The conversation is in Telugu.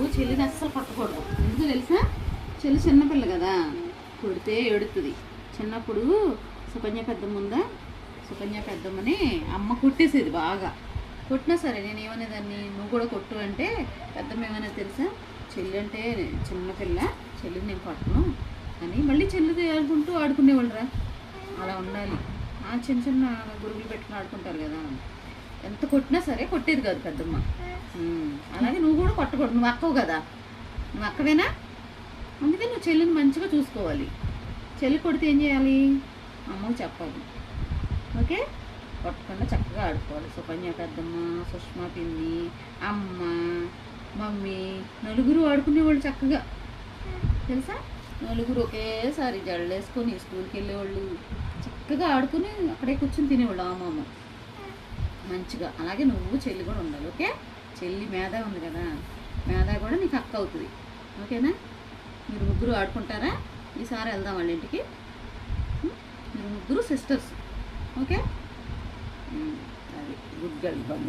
నువ్వు చెల్లిని అస్సలు కొట్టకూడదు. ఎందుకు తెలుసా? చెల్లి చిన్నపిల్ల కదా, కొడితే ఏడుతుంది. చిన్నప్పుడు సుకన్య పెద్దమ్మ ఉందా, సుకన్య పెద్దమ్మని అమ్మ కొట్టేసేది బాగా. కొట్టినా సరే నేను ఏమనేదాన్ని, నువ్వు కూడా కొట్టు అంటే పెద్దమ్మ ఏమనేది తెలుసా? చెల్లి అంటే చిన్నపిల్ల, చెల్లిని నేను కొట్టను అని మళ్ళీ చెల్లి ఆడుకుంటూ ఆడుకునేవాళ్ళరా. అలా ఉండాలి. చిన్న చిన్న గురుగులు పెట్టుకుని ఆడుకుంటారు కదా, ఎంత కొట్టినా సరే కొట్టేది కాదు పెద్దమ్మ. అలాగే నువ్వు కూడా కొట్టకూడదు. నువ్వు అక్కవు కదా, నువ్వు అక్కవేనా, అందుకే నువ్వు చెల్లిని మంచిగా చూసుకోవాలి. చెల్లి కొడితే ఏం చేయాలి? అమ్మకు చెప్పాలి. ఓకే, కొట్టకుండా చక్కగా ఆడుకోవాలి. సుకన్య పెద్దమ్మ, సుష్మా పిన్ని, అమ్మ, మమ్మీ నలుగురు ఆడుకునేవాళ్ళు చక్కగా. తెలుసా? నలుగురు ఒకేసారి జడలేసుకొని స్కూల్కి వెళ్ళేవాళ్ళు, చక్కగా ఆడుకుని అక్కడే కూర్చొని తినేవాళ్ళు అమ్మమ్మ మంచిగా. అలాగే నువ్వు చెల్లి కూడా ఉండాలి. ఓకే, చెల్లి మేధ ఉంది కదా, మేధ కూడా నీకు అక్క అవుతుంది. ఓకేనా? మీరు ముగ్గురు ఆడుకుంటారా? ఈసారి వెళ్దాం వాళ్ళ ఇంటికి. మీరు ముగ్గురు సిస్టర్స్. ఓకే, అది గుడ్ గర్ల్ బంగారు.